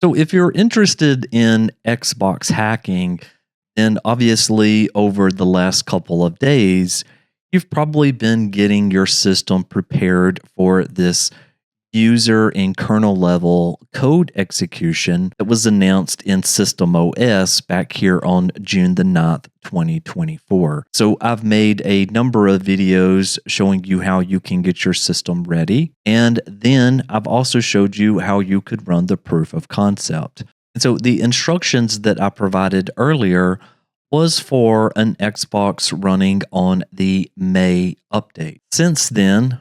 So if you're interested in Xbox hacking, then obviously over the last couple of days, you've probably been getting your system prepared for this user and kernel level code execution that was announced in System OS back here on June the 9th, 2024. So I've made a number of videos showing you how you can get your system ready. And then I've also showed you how you could run the proof of concept. And so the instructions that I provided earlier was for an Xbox running on the May update. Since then,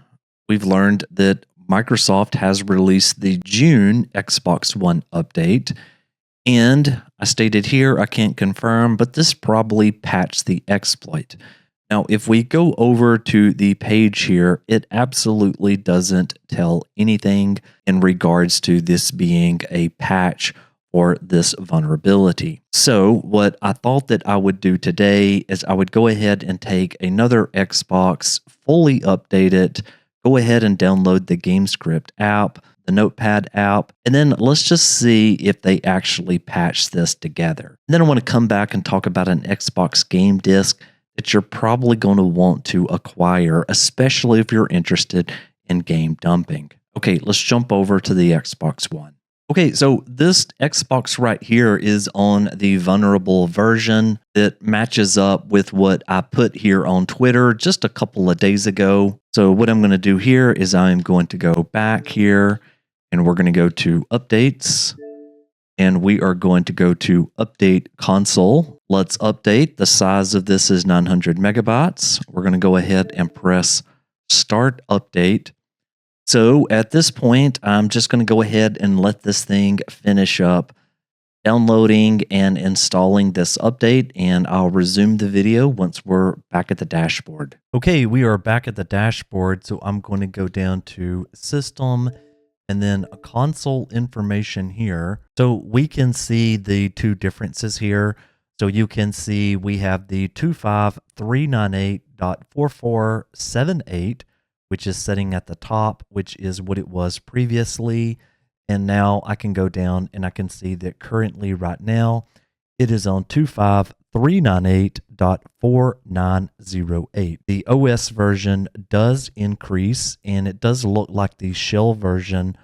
we've learned that Microsoft has released the June Xbox One update, and I stated here I can't confirm, but this probably patched the exploit. Now, if we go over to the page here, it absolutely doesn't tell anything in regards to this being a patch or this vulnerability. So what I thought that I would do today is I would go ahead and take another Xbox, fully update it, go ahead and download the GameScript app, the Notepad app, and then let's just see if they actually patch this together. And then I want to come back and talk about an Xbox game disc that you're probably going to want to acquire, especially if you're interested in game dumping. Okay, let's jump over to the Xbox One. Okay, so this Xbox right here is on the vulnerable version that matches up with what I put here on Twitter just a couple of days ago. So what I'm going to do here is I'm going to go back here and we're going to go to updates and we are going to go to update console. Let's update. The size of this is 900 megabytes. We're going to go ahead and press start update. So at this point, I'm just going to go ahead and let this thing finish up downloading and installing this update, and I'll resume the video once we're back at the dashboard. Okay, we are back at the dashboard, so I'm going to go down to System and then Console Information here. So we can see the two differences here. So you can see we have the 25398.4478, which is setting at the top, which is what it was previously. And now I can go down and I can see that currently right now, it is on 25398.4908. The OS version does increase, and it does look like the shell version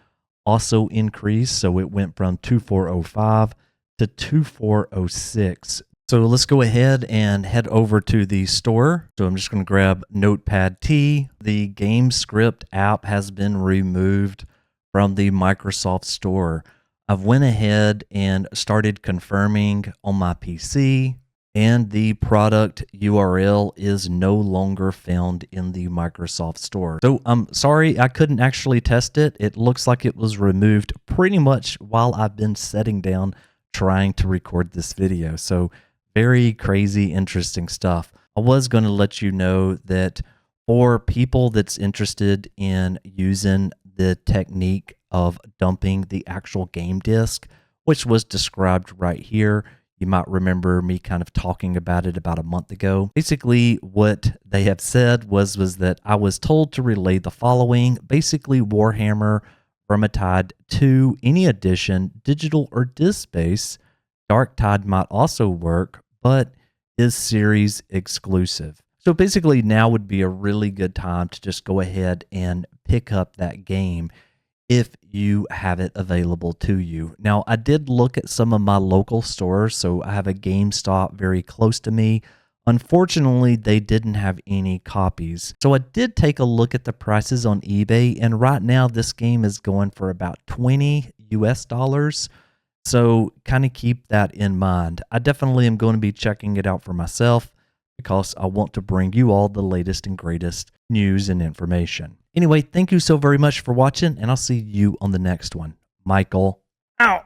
also increased. So it went from 2405 to 2406. So let's go ahead and head over to the store. So I'm just going to grab Notepad T. The GameScript app has been removed from the Microsoft Store. I've went ahead and started confirming on my PC, and the product URL is no longer found in the Microsoft Store. So I'm sorry I couldn't actually test it. It looks like it was removed pretty much while I've been sitting down trying to record this video. So very crazy, interesting stuff. I was going to let you know that for people that's interested in using the technique of dumping the actual game disc, which was described right here, you might remember me kind of talking about it about a month ago. Basically, what they have said was that I was told to relay the following. Basically, Warhammer Vermintide 2, any edition, digital or disc-based. Darktide might also work, but is series exclusive. So basically now would be a really good time to just go ahead and pick up that game if you have it available to you. Now, I did look at some of my local stores, so I have a GameStop very close to me. Unfortunately, they didn't have any copies. So I did take a look at the prices on eBay, and right now this game is going for about $20 US. So kind of keep that in mind. I definitely am going to be checking it out for myself because I want to bring you all the latest and greatest news and information. Anyway, thank you so very much for watching, and I'll see you on the next one. Michael. Out.